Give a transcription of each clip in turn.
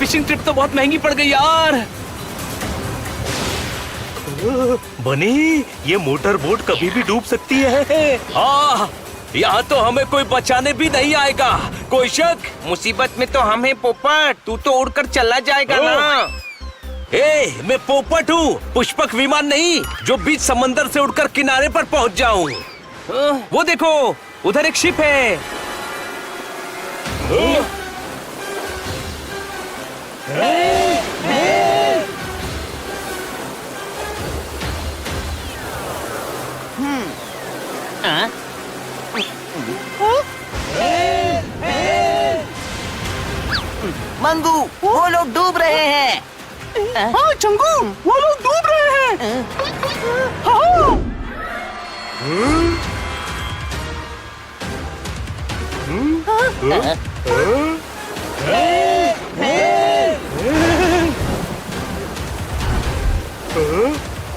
Fishing trip तो बहुत महंगी पड़ गई यार। बनी, ये मोटर बोट कभी भी डूब सकती है। हाँ, यहाँ तो हमें कोई बचाने भी नहीं आएगा। कोई शक? मुसीबत में तो हम हैं पोपट, तू तो उड़कर चला जाएगा ना। मैं पोपट हूँ, पुष्पक विमान नहीं जो बीच समंदर से उड़कर किनारे पर पहुँच जाऊँ। वो देखो, उधर एक शिप है। मंगू, वो लोग डूब रहे हैं। हाँ चंगू, वो लोग डूब रहे हैं। हाँ।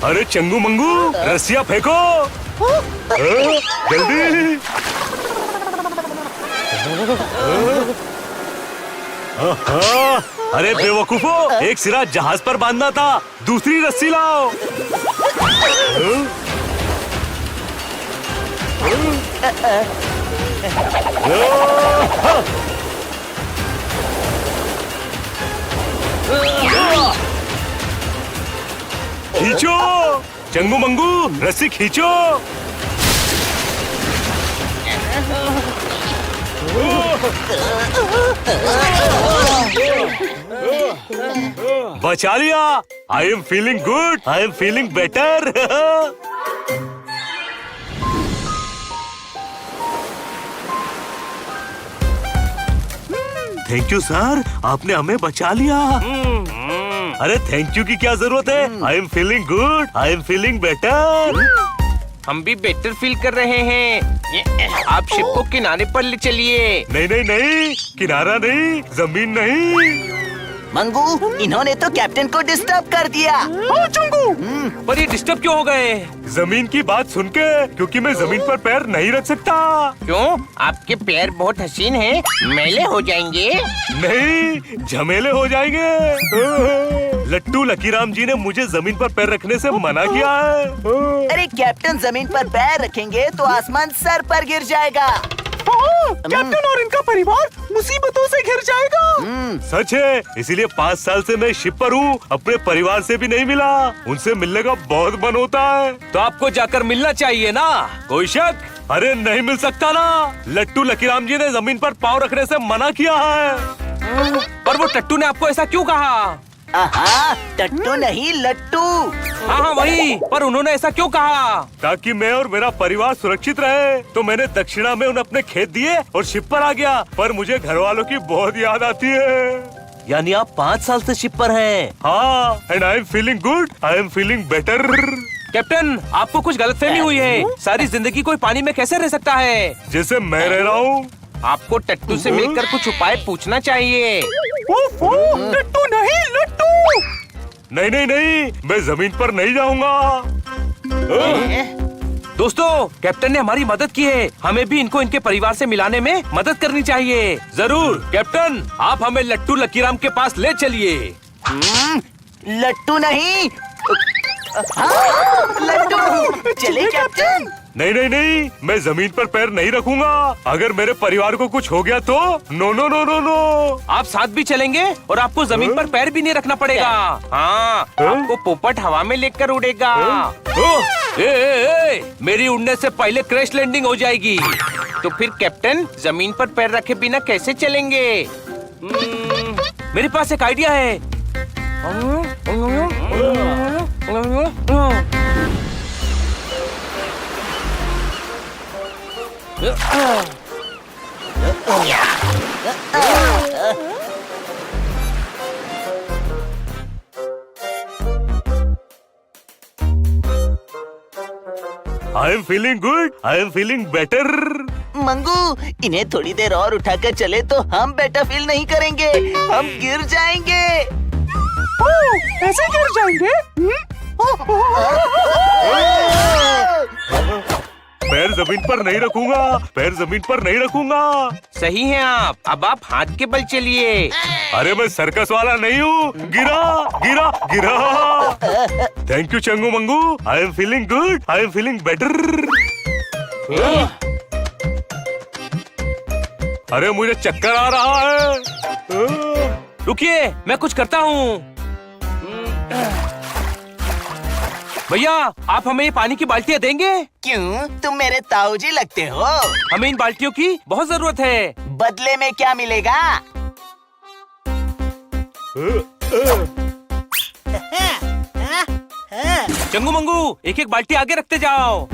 अरे चंगू मंगू, रस्सियाँ फेंको। जल्दी। अरे बेवकूफो, एक सिरा जहाज पर बांधना था, दूसरी रस्सी लाओ। खींचो चंगू मंगू, रस्सी खींचो। बचा लिया। आई am feeling good, I am feeling better. Thank you sir, आपने हमें बचा लिया। अरे थैंक यू की क्या जरूरत है। आई am feeling good, I am feeling better. हम भी बेटर फील कर रहे हैं। आप शिप को किनारे पर ले चलिए। नहीं नहीं नहीं, किनारा नहीं, जमीन नहीं। मंगू, इन्होंने तो कैप्टन को डिस्टर्ब कर दिया। हाँ चंगू। पर ये डिस्टर्ब क्यों हो गए? जमीन की बात सुन के, क्योंकि मैं जमीन पर पैर नहीं रख सकता। क्यों? आपके पैर बहुत हसीन हैं, मैले हो जाएंगे। नहीं, झमेले हो जाएंगे। लट्टू लकीराम जी ने मुझे जमीन पर पैर रखने से मना किया है। अरे कैप्टन जमीन पर पैर रखेंगे तो आसमान सर पर गिर जाएगा। कैप्टन और इनका परिवार मुसीबतों से घिर जाएगा। सच है, इसीलिए 5 साल से मैं शिप पर हूँ, अपने परिवार से भी नहीं मिला। उनसे मिलने का बहुत मन होता है। तो आपको जाकर मिलना चाहिए ना। कोई शक? अरे नहीं मिल सकता ना, लट्टू लकीराम जी ने जमीन पर पाँव रखने से मना किया है। पर वो टट्टू ने आपको ऐसा क्यों कहा? टट्टू नहीं, लट्टू। हाँ वही, पर उन्होंने ऐसा क्यों कहा? ताकि मैं और मेरा परिवार सुरक्षित रहे। तो मैंने दक्षिणा में उन्हें अपने खेत दिए और शिप पर आ गया। पर मुझे घर वालों की बहुत याद आती है। यानी आप 5 साल से शिप पर हैं। हाँ, and I am feeling good, I am feeling better. Captain, आपको कुछ गलतफहमी हुई है। सारी जिंदगी कोई पानी में कैसे रह सकता है? जैसे मैं रह रहा हूँ। आपको टट्टू से मिलकर कुछ उपाय पूछना चाहिए। टट्टू नहीं, लट्टू। नहीं नहीं नहीं, मैं जमीन पर नहीं जाऊंगा। दोस्तों, कैप्टन ने हमारी मदद की है। हमें भी इनको इनके परिवार से मिलाने में मदद करनी चाहिए। जरूर कैप्टन, आप हमें लट्टू लकीराम के पास ले चलिए। लट्टू नहीं, लट्टू। चले कैप्टन। नहीं नहीं नहीं, मैं जमीन पर पैर नहीं रखूंगा। अगर मेरे परिवार को कुछ हो गया तो no no no no no. आप साथ भी चलेंगे और आपको जमीन पर पैर भी नहीं रखना पड़ेगा। हाँ, आपको पोपट हवा में लेकर उड़ेगा। मेरी उड़ने से पहले क्रैश लैंडिंग हो जाएगी। तो फिर कैप्टन, जमीन पर पैर रखे बिना कैसे चलेंगे? मेरे पास एक आइडिया है। आई am feeling good, I am feeling better. Mangu, इन्हें थोड़ी देर और उठाकर चले तो हम बेटर फील नहीं करेंगे, हम गिर जाएंगे। ऐसे गिर जाएंगे? पैर जमीन पर नहीं रखूंगा, पैर जमीन पर नहीं रखूंगा। सही है आप। अब आप हाथ के बल चलिए। अरे मैं सर्कस वाला नहीं हूँ। गिरा गिरा गिरा। Thank you Changu Mangu. I am feeling good, I am feeling better. अरे मुझे चक्कर आ रहा है। रुकिए, मैं कुछ करता हूँ। भैया, आप हमें ये पानी की बाल्टियाँ देंगे? क्यों, तुम मेरे ताऊजी लगते हो। हमें इन बाल्टियों की बहुत जरूरत है। बदले में क्या मिलेगा? चंगू मंगू, एक एक बाल्टी आगे रखते जाओ।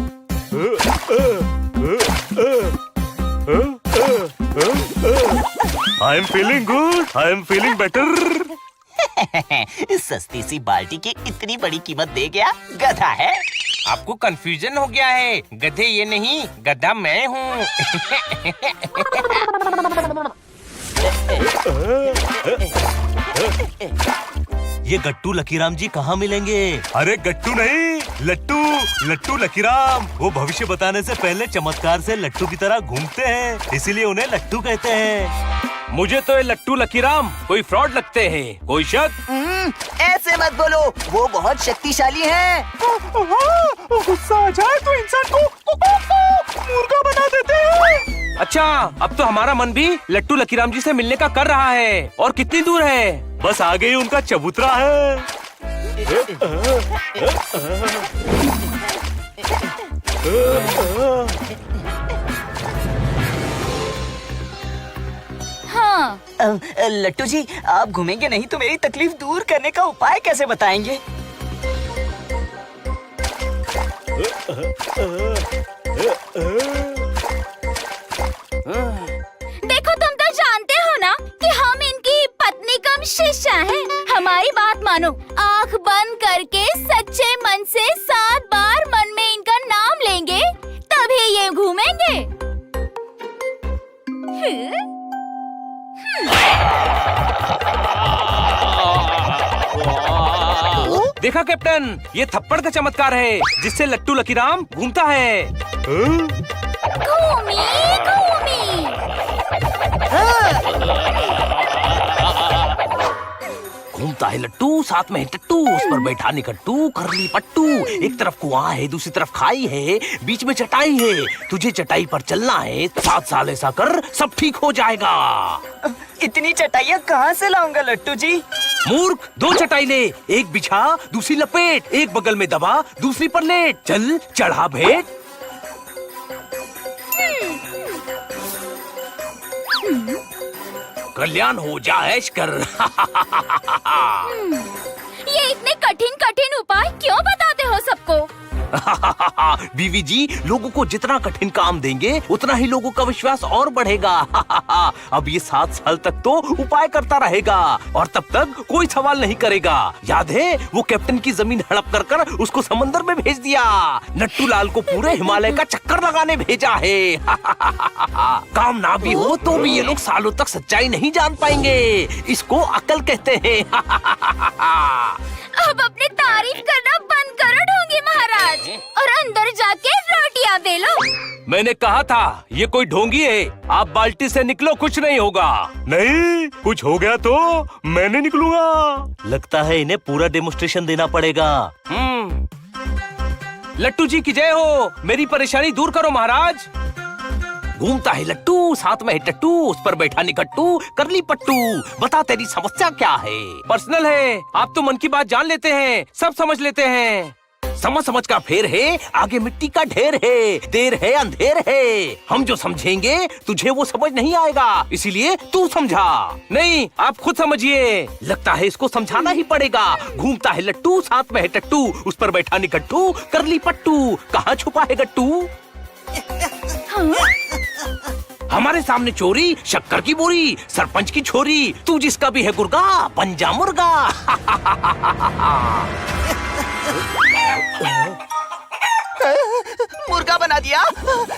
आई am feeling good, I am feeling better. सस्ती सी बाल्टी की इतनी बड़ी कीमत दे गया, गधा है। आपको कंफ्यूजन हो गया है। गधे ये नहीं, गधा मैं हूँ। ये गट्टू लकीराम जी कहाँ मिलेंगे? अरे गट्टू नहीं, लट्टू। लट्टू लकीराम वो भविष्य बताने से पहले चमत्कार से लट्टू की तरह घूमते हैं, इसीलिए उन्हें लट्टू कहते हैं। मुझे तो ये लट्टू लकीराम कोई फ्रॉड लगते हैं। कोई शक? ऐसे मत बोलो, वो बहुत शक्तिशाली हैं। गुस्सा आ जाए तो इंसान को मुर्गा बना देते हैं। अच्छा, अब तो हमारा मन भी लट्टू लकीराम जी से मिलने का कर रहा है। और कितनी दूर है? बस आगे ही उनका चबूतरा है। हाँ। लट्टू जी, आप घूमेंगे नहीं तो मेरी तकलीफ दूर करने का उपाय कैसे बताएंगे? देखो, तुम तो जानते हो ना कि हम इनकी पत्नी कम शिष्या हैं। हमारी बात मानो, आँख बंद करके सच्चे मन से 7 बार मन में इनका नाम लेंगे, तभी ये घूमेंगे। देखा कैप्टन, ये थप्पड़ का चमत्कार है जिससे लट्टू लकीराम घूमता है। घूमी घूमी। घूमता है लट्टू, साथ में है टट्टू, उस पर बैठा निकट्टू, करली पट्टू। एक तरफ कुआं है, दूसरी तरफ खाई है, बीच में चटाई है। तुझे चटाई पर चलना है, 7 साल ऐसा कर, सब ठीक हो जाएगा। इतनी चटाइयाँ कहाँ से लाऊंगा लट्टू जी? मूर्ख, 2 चटाई ले, एक बिछा, दूसरी लपेट, एक बगल में दबा, दूसरी पर लेट। चल, चढ़ा भेंट। कल्याण हो जा, ऐश कर। ये इतने कठिन कठिन उपाय क्यों बताते हो सबको? बीवी जी, लोगों को जितना कठिन काम देंगे उतना ही लोगों का विश्वास और बढ़ेगा। अब ये 7 साल तक तो उपाय करता रहेगा और तब तक कोई सवाल नहीं करेगा। याद है, वो कैप्टन की जमीन हड़प कर कर उसको समंदर में भेज दिया। नट्टू लाल को पूरे हिमालय का चक्कर लगाने भेजा है। काम ना भी हो तो भी ये लोग सालों तक सच्चाई नहीं जान पाएंगे। इसको अकल कहते हैं। अब अपनी तारीफ करना बंद करो ढोंगी महाराज, और अंदर जाके रोटियां बेलो। मैंने कहा था ये कोई ढोंगी है। आप बाल्टी से निकलो, कुछ नहीं होगा। नहीं, कुछ हो गया तो मैं नहीं निकलूंगा। लगता है इन्हें पूरा डेमोस्ट्रेशन देना पड़ेगा। लट्टू जी की जय हो। मेरी परेशानी दूर करो महाराज। घूमता है लट्टू, साथ में है टट्टू, उस पर बैठा निकट्टू, करली पट्टू। बता तेरी समस्या क्या है? पर्सनल है, आप तो मन की बात जान लेते हैं, सब समझ लेते हैं। समझ का फेर है, आगे मिट्टी का ढेर है, देर है अंधेर है। हम जो समझेंगे तुझे वो समझ नहीं आएगा, इसीलिए तू समझा। नहीं, आप खुद समझिए। लगता है इसको समझाना ही पड़ेगा। घूमता है लट्टू, साथ में है टट्टू, उस पर बैठा निकट्टू, करली पट्टू। कहाँ छुपा है गट्टू? हमारे सामने चोरी, शक्कर की बोरी, सरपंच की छोरी। तू जिसका भी है गुर्गा, बन जा मुर्गा। मुर्गा बना दिया,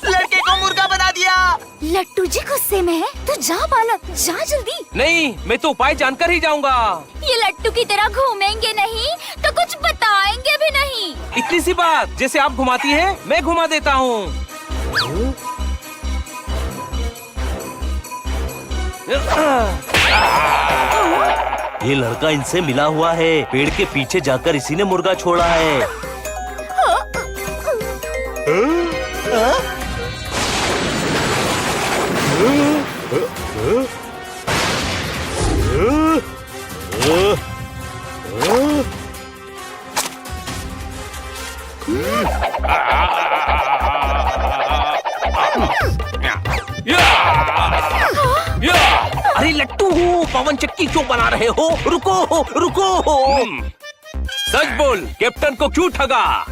लड़के को मुर्गा बना दिया। लट्टू जी गुस्से में है, तू जा बालक, जा जल्दी। नहीं, मैं तो उपाय जानकर ही जाऊंगा। ये लट्टू की तरह घूमेंगे नहीं तो कुछ बताएंगे भी नहीं। इतनी सी बात, जैसे आप घुमाती हैं, मैं घुमा देता हूँ। ये लड़का इनसे मिला हुआ है। पेड़ के पीछे जाकर इसी ने मुर्गा छोड़ा है। अरे लट्टू, पवन चक्की क्यों बना रहे हो? रुको रुको। सच बोल, कैप्टन को क्यों ठगा?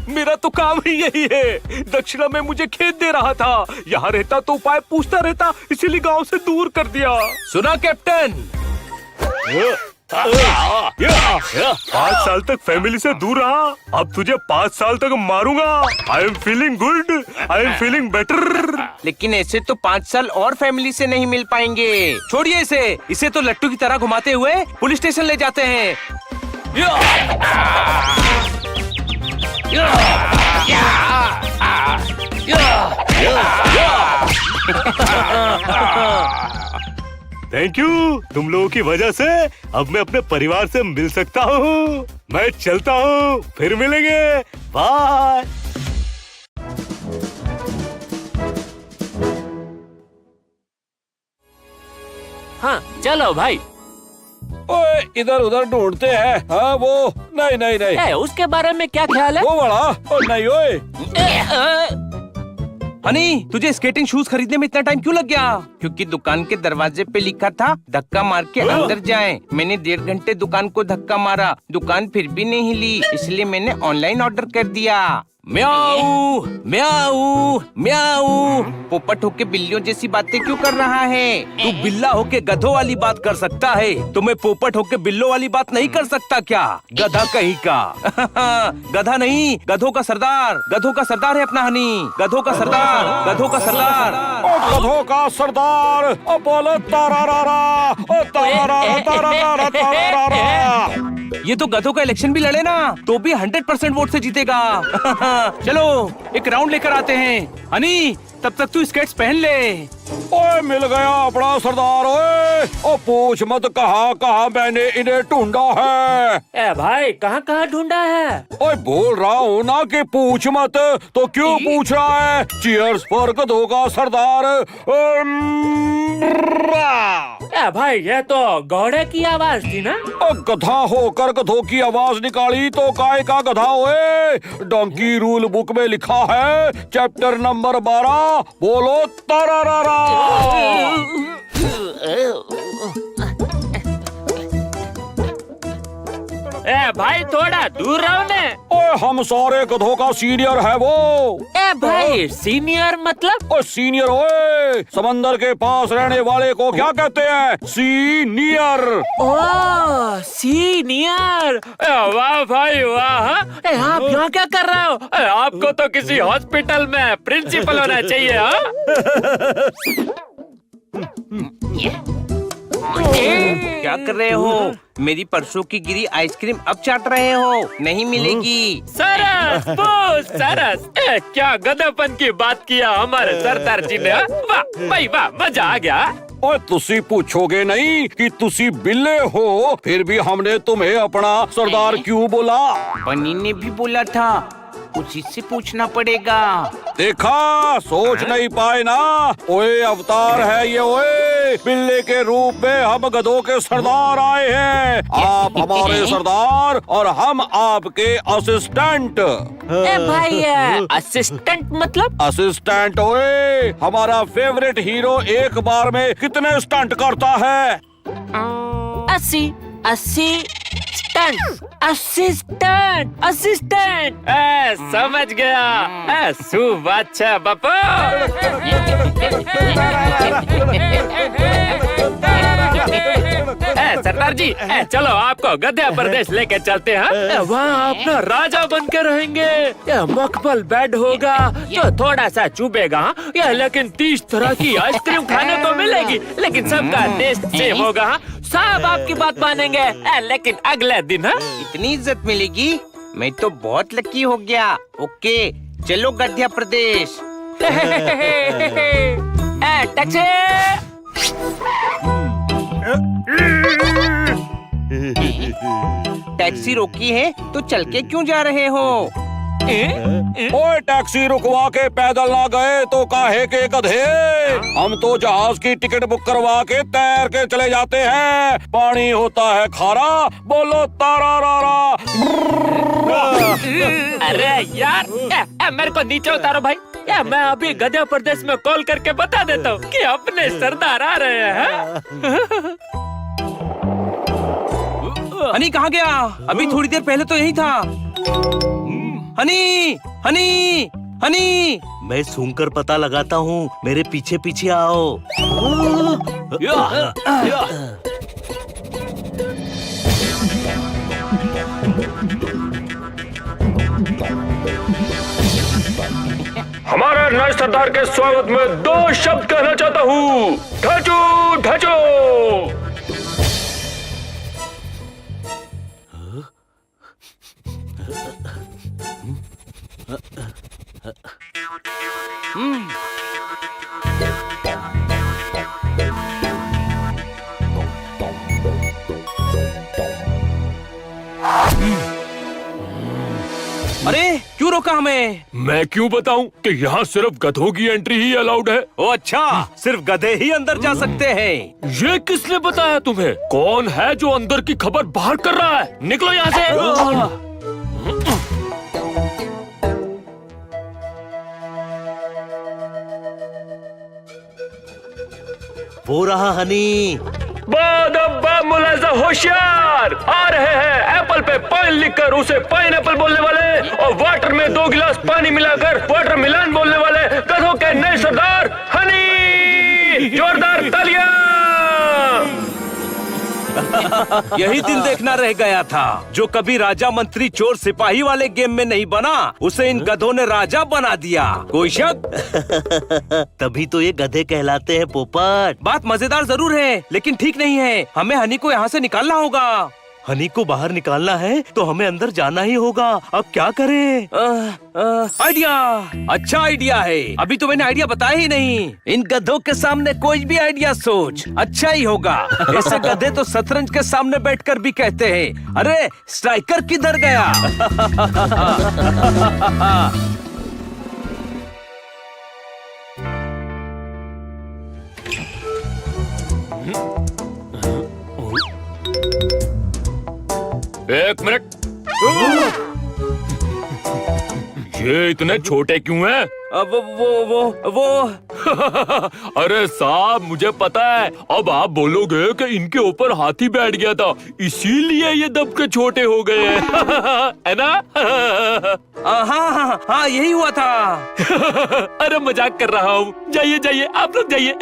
मेरा तो काम ही यही है। दक्षिणा में मुझे खेत दे रहा था। यहाँ रहता तो उपाय पूछता रहता, इसीलिए गांव से दूर कर दिया। सुना कैप्टन? 5 साल तक फैमिली से दूर रहा, अब तुझे 5 साल तक मारूंगा। आई am feeling good, I am feeling better. लेकिन ऐसे तो 5 साल और फैमिली से नहीं मिल पाएंगे। छोड़िए इसे तो लट्टू की तरह घुमाते हुए पुलिस स्टेशन ले जाते हैं। थैंक यू, तुम लोगों की वजह से अब मैं अपने परिवार से मिल सकता हूँ। मैं चलता हूँ, फिर मिलेंगे। बाय। हाँ चलो भाई। ओए इधर उधर ढूंढते हैं। हाँ वो नहीं उसके बारे में क्या ख्याल है? वो बड़ा। ओ नहीं ओए। हनी, तुझे स्केटिंग शूज खरीदने में इतना टाइम क्यों लग गया? क्योंकि दुकान के दरवाजे पे लिखा था धक्का मार के अंदर जाएं। मैंने 1.5 घंटे दुकान को धक्का मारा, दुकान फिर भी नहीं हिली, इसलिए मैंने ऑनलाइन ऑर्डर कर दिया। म्याऊ म्याऊ म्याऊ। पोपट होके बिल्लियों जैसी बातें क्यों कर रहा है? तू बिल्ला होके गधों वाली बात कर सकता है, तो मैं पोपट होके बिल्लों वाली बात नहीं कर सकता क्या? गधा कहीं का। गधा नहीं, गधों का सरदार। गधों का सरदार है अपना हनी। गधों का सरदार, गधों का सरदार। ओ गधों का सरदार। ओ बोलो तारारारा। ओ तारारारा तारारारा तारारारा। ये तो गधों का इलेक्शन भी लड़े ना तो भी 100% वोट से जीतेगा। चलो एक राउंड लेकर आते हैं। हनी, तब तक तू स्केट्स पहन ले। ओए मिल गया अपना सरदार। ओए ओ पूछ मत कहाँ मैंने इन्हें ढूंढा है। ए भाई कहाँ ढूंढा है? ओए बोल रहा हूँ ना कि पूछ मत, तो क्यों पूछ रहा है? चीयर्स फॉर गधों का सरदार। ए भाई ये तो घोड़े की आवाज थी ना? ओ गधा होकर गधों की आवाज निकाली तो काय का गधा ओए? डोंकी रूल बुक में लिखा है, चैप्टर नंबर 12, बोलो तारारारा। ए भाई थोड़ा दूर रहो ने। ओए हम सारे गधों का सीनियर है वो। ए भाई सीनियर मतलब? ओ सीनियर ओए, समंदर के पास रहने वाले को क्या कहते हैं? सीनियर। ओह सीनियर। वाह भाई वाह। आप यहाँ क्या कर रहे हो? आपको तो किसी हॉस्पिटल में प्रिंसिपल होना चाहिए। क्या कर रहे हो? मेरी परसों की गिरी आइसक्रीम अब चाट रहे हो? नहीं मिलेगी। सरस सरस। क्या गधेपन की बात किया हमारे सरदार जी ने। वाह भाई वाह, मजा आ गया। और तुसी पूछोगे नहीं कि तुसी बिल्ले हो, फिर भी हमने तुम्हें अपना सरदार क्यों बोला? बनी ने भी बोला था, उसी से पूछना पड़ेगा। देखा, सोच नहीं पाए ना। ओए अवतार है ये ओए, बिल्ले के रूप में हम गधों के सरदार आए हैं। आप हमारे सरदार और हम आपके असिस्टेंट। ए भाई असिस्टेंट मतलब? असिस्टेंट ओए, हमारा फेवरेट हीरो एक बार में कितने स्टंट करता है? 80 असिस्टेंट। समझ गया। सुबह अच्छा बापू। सरदार जी चलो आपको गध्य प्रदेश लेके चलते हैं। वहाँ अपना राजा बन के रहेंगे। मकबल बेड होगा जो थोड़ा सा चुभेगा, लेकिन 30 तरह की आइसक्रीम खाने को मिलेगी, लेकिन सबका टेस्ट सेम होगा। सब आपकी बात मानेंगे, लेकिन अगले दिन इतनी इज्जत मिलेगी? मैं तो बहुत लकी हो गया। ओके चलो गध्य प्रदेश। टैक्सी। टैक्सी रोकी है तो चल के क्यों जा रहे हो? ओए टैक्सी रुकवा के पैदल ना गए तो काहे के गधे। हम तो जहाज की टिकट बुक करवा के तैर के चले जाते हैं। पानी होता है खारा, बोलो तारा रारा। अरे यार मेरे को नीचे उतारो भाई। मैं अभी गध्य प्रदेश में कॉल करके बता देता हूँ कि अपने सरदार आ रहे हैं। हनी कहाँ गया? अभी थोड़ी देर पहले तो यही था। हनी हनी हनी, मैं सूंघकर पता लगाता हूँ, मेरे पीछे पीछे आओ। हमारे नए सरदार के स्वागत में 2 शब्द कहना चाहता हूँ। ढचो ढचो। अरे क्यों रोका हमें? मैं क्यों बताऊं कि यहाँ सिर्फ गधों की एंट्री ही अलाउड है। ओ अच्छा, सिर्फ गधे ही अंदर जा सकते हैं। ये किसने बताया तुम्हें? कौन है जो अंदर की खबर बाहर कर रहा है? निकलो यहाँ से। वो रहा हनी। बादब्बा मुलाजा होशियार आ रहे हैं। एप्पल पे पाइन लिखकर उसे पाइनएप्पल बोलने वाले और वाटर में 2 गिलास पानी मिलाकर वाटर मिलान बोलने वाले गधों के नए सरदार हनी। जोरदार तालियां। यही दिन देखना रह गया था। जो कभी राजा मंत्री चोर सिपाही वाले गेम में नहीं बना, उसे इन गधों ने राजा बना दिया। कोई शक? तभी तो ये गधे कहलाते हैं पोपट। बात मजेदार जरूर है, लेकिन ठीक नहीं है। हमें हनी को यहाँ से निकालना होगा। हनी को बाहर निकालना है तो हमें अंदर जाना ही होगा। अब क्या करें? आइडिया, अच्छा आइडिया है। अभी तो मैंने आइडिया बताया ही नहीं। इन गधों के सामने कोई भी आइडिया सोच, अच्छा ही होगा। ऐसे गधे तो शतरंज के सामने बैठकर भी कहते हैं, अरे स्ट्राइकर किधर गया? एक मिनट। ये इतने छोटे क्यों हैं? वो अरे साहब मुझे पता है। अब आप बोलोगे कि इनके ऊपर हाथी बैठ गया था, इसीलिए ये दब के छोटे हो गए हैं। है ना? हाँ यही हुआ था। अरे मजाक कर रहा हूँ। जाइए जाइए, आप लोग जाइए।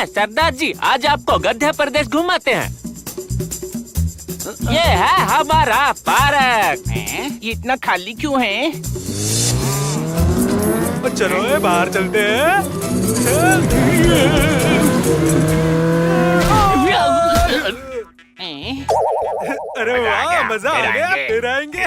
सरदार जी, आज आपको गध्य प्रदेश घुमाते हैं। ये है हमारा पार्क। ये इतना खाली क्यों है? चलो बाहर चलते हैं। अरे वाह, मजा आ गया। फिर आएंगे।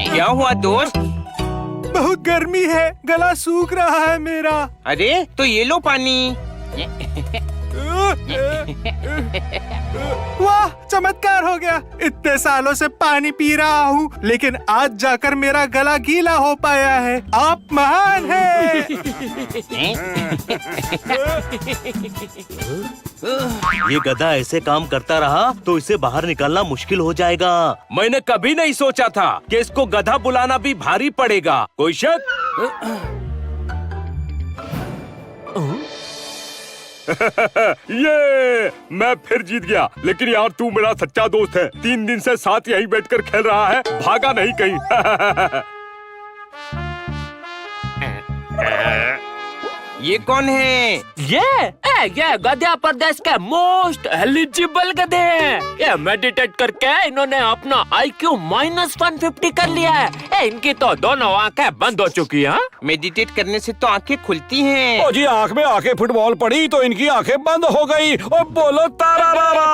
क्या हुआ दोस्त? बहुत गर्मी है, गला सूख रहा है मेरा। अरे तो ये लो पानी। वाह, चमत्कार हो गया। इतने सालों से पानी पी रहा हूँ, लेकिन आज जाकर मेरा गला गीला हो पाया है। आप महान हैं। ये गधा ऐसे काम करता रहा तो इसे बाहर निकालना मुश्किल हो जाएगा। मैंने कभी नहीं सोचा था कि इसको गधा बुलाना भी भारी पड़ेगा। कोई शक? ये मैं फिर जीत गया। लेकिन यार तू मेरा सच्चा दोस्त है। 3 दिन से साथ यहीं बैठकर खेल रहा है, भागा नहीं कहीं। ये कौन है? ये गधा प्रदेश के मोस्ट एलिजिबल गधे हैं। ये मेडिटेट करके इन्होंने अपना IQ -150 कर लिया है। इनकी तो दोनों आंखें बंद हो चुकी हैं। मेडिटेट करने से तो आंखें खुलती हैं। ओ जी, आंख में आके फुटबॉल पड़ी तो इनकी आंखें बंद हो गई। ओ बोलो तारा रा।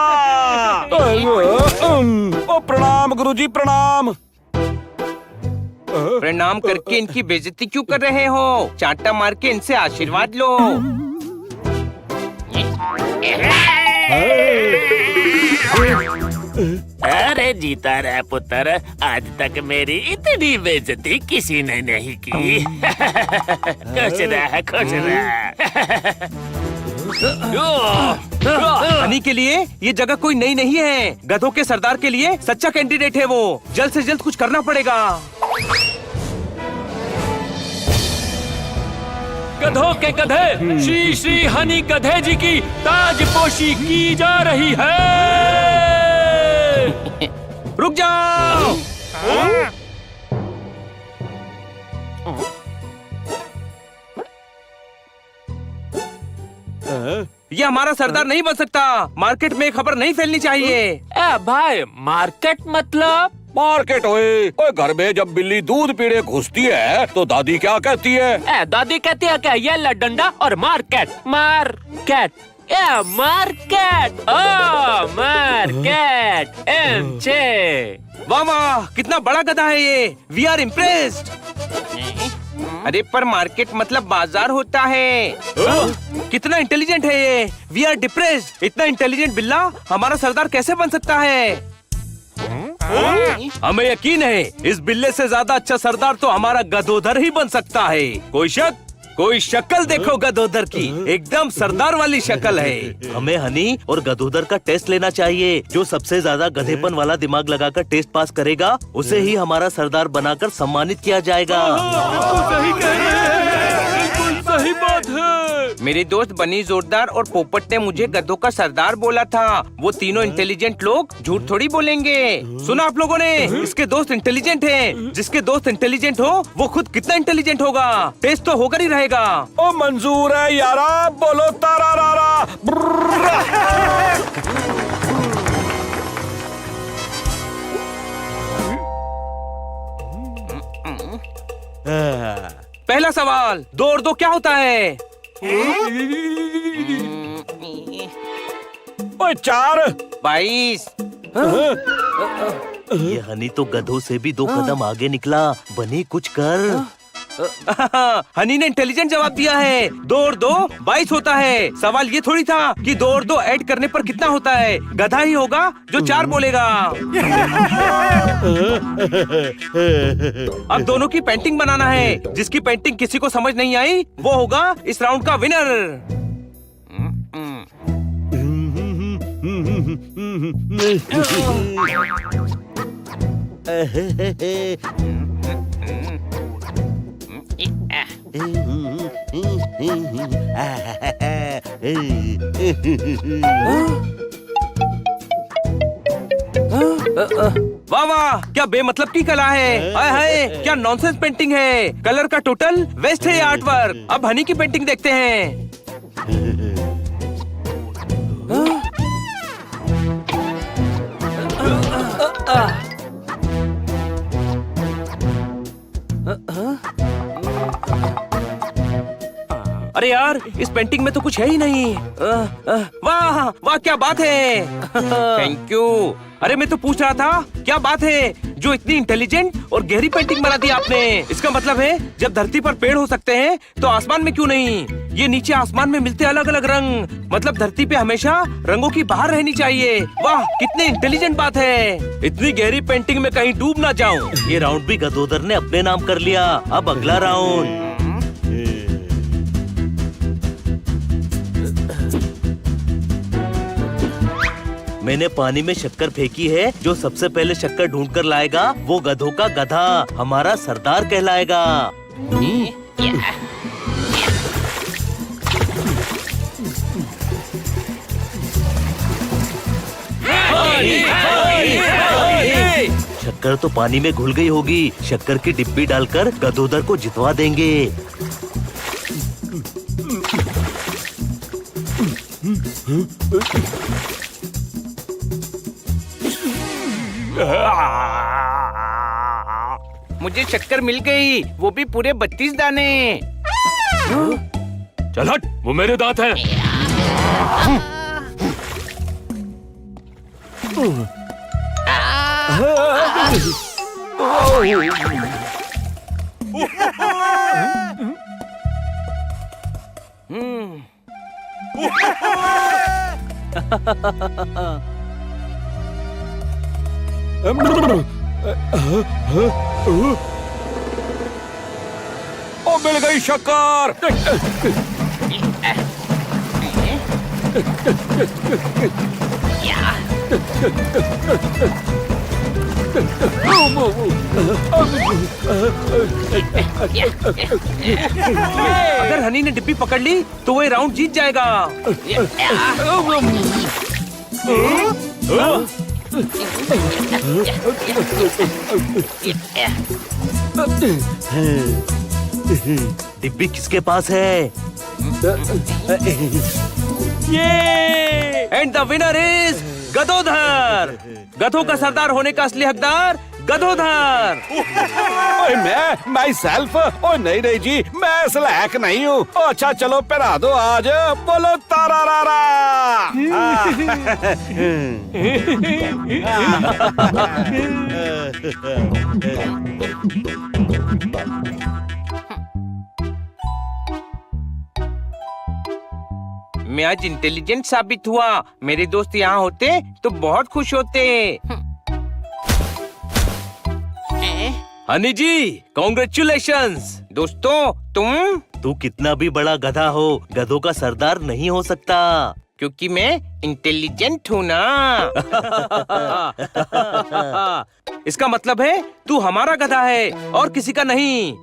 ओ प्रणाम गुरुजी, प्रणाम। प्रणाम करके इनकी बेइज्जती क्यों कर रहे हो? चांटा मार के इनसे आशीर्वाद लो। अरे जीता रहा पुत्र, आज तक मेरी इतनी बेइज्जती किसी ने नहीं की। खुश रह, खुश रह। हनी के लिए ये जगह कोई नई नहीं है। गधों के सरदार के लिए सच्चा कैंडिडेट है वो। जल्द से जल्द कुछ करना पड़ेगा। गधों के गधे श्री श्री हनी गधे जी की ताजपोशी की जा रही है। रुक जाओ। ये हमारा सरदार नहीं बन सकता। मार्केट में खबर नहीं फैलनी चाहिए। भाई, मार्केट मतलब? मार्केट ओए घर में जब बिल्ली दूध पीने घुसती है तो दादी क्या कहती है? दादी कहती है क्या ये ले डंडा और मार्केट मार्केट मार्केट मार्केट वाह वाह, कितना बड़ा गधा है ये। We are impressed. अरे पर मार्केट मतलब बाजार होता है। कितना इंटेलिजेंट है ये। We are depressed. इतना इंटेलिजेंट बिल्ला हमारा सरदार कैसे बन सकता है? हमें यकीन है इस बिल्ले से ज्यादा अच्छा सरदार तो हमारा गधोधर ही बन सकता है। कोई शक? कोई शक्ल देखो गधोधर की, एकदम सरदार वाली शक्ल है। हमें हनी और गधोदर का टेस्ट लेना चाहिए। जो सबसे ज्यादा गधेपन वाला दिमाग लगाकर टेस्ट पास करेगा उसे ही हमारा सरदार बनाकर सम्मानित किया जाएगा। सही बात है। मेरे दोस्त बनी जोरदार और पोपट ने मुझे गधों का सरदार बोला था। वो तीनों इंटेलिजेंट लोग झूठ थोड़ी बोलेंगे। सुना आप लोगों ने? इसके दोस्त इंटेलिजेंट हैं। जिसके दोस्त इंटेलिजेंट हो वो खुद कितना इंटेलिजेंट होगा। टेस्ट तो होकर ही रहेगा। ओ मंजूर है यारा, बोलो तारा रारा। पहला सवाल, 2 और 2 क्या होता है? ओए 4। 22। ये हनी तो गधों से भी 2 कदम आगे निकला। बनी कुछ कर। हनी ने इंटेलिजेंट जवाब दिया है। 2 और 2 22 होता है। सवाल ये थोड़ी था कि 2 और 2 ऐड करने पर कितना होता है। गधा ही होगा जो 4 बोलेगा। अब दोनों की पेंटिंग बनाना है। जिसकी पेंटिंग किसी को समझ नहीं आई वो होगा इस राउंड का विनर। वाह वाह, क्या बेमतलब की कला है। हाय हाय, क्या नॉनसेंस पेंटिंग है। कलर का टोटल वेस्ट है ये आर्ट वर्क। अब हनी की पेंटिंग देखते हैं। अरे यार, इस पेंटिंग में तो कुछ है ही नहीं। वाह वाह, क्या बात है। Thank you. अरे मैं तो पूछ रहा था क्या बात है जो इतनी इंटेलिजेंट और गहरी पेंटिंग बना दी आपने। इसका मतलब है जब धरती पर पेड़ हो सकते हैं तो आसमान में क्यों नहीं। ये नीचे आसमान में मिलते अलग अलग रंग, मतलब धरती पे हमेशा रंगों की बहार रहनी चाहिए। वाह, कितनी इंटेलिजेंट बात है। इतनी गहरी पेंटिंग में कहीं डूब ना जाऊं। ये राउंड भी गधोदर ने अपने नाम कर लिया। अब अगला राउंड। मैंने पानी में शक्कर फेंकी है। जो सबसे पहले शक्कर ढूंढ कर लाएगा वो गधों का गधा हमारा सरदार कहलाएगा। शक्कर तो पानी में घुल गई होगी। शक्कर की डिब्बी डालकर गधोदर को जितवा देंगे। मुझे शक्कर मिल गई, वो भी पूरे 32 दाने। चल हट, वो मेरे दांत हैं। ओ मिल गई शक्कर। अगर हनी ने डिब्बी पकड़ ली तो वो ये राउंड जीत जाएगा। डिब्बी किसके पास है? And the winner is Gadodhar. गधों का सरदार होने का असली हकदार गदोधर। ओए मैं सेल्फ। ओ नहीं नहीं जी, मैं इस लायक नहीं हूँ। अच्छा चलो पहना दो आज, बोलो तारा रारा। मैं आज इंटेलिजेंट साबित हुआ। मेरे दोस्त यहाँ होते तो बहुत खुश होते। हनी जी, कॉन्ग्रेचुलेशंस। दोस्तों तू कितना भी बड़ा गधा हो, गधों का सरदार नहीं हो सकता। क्योंकि मैं इंटेलिजेंट हूँ ना। इसका मतलब है तू हमारा गधा है और किसी का नहीं।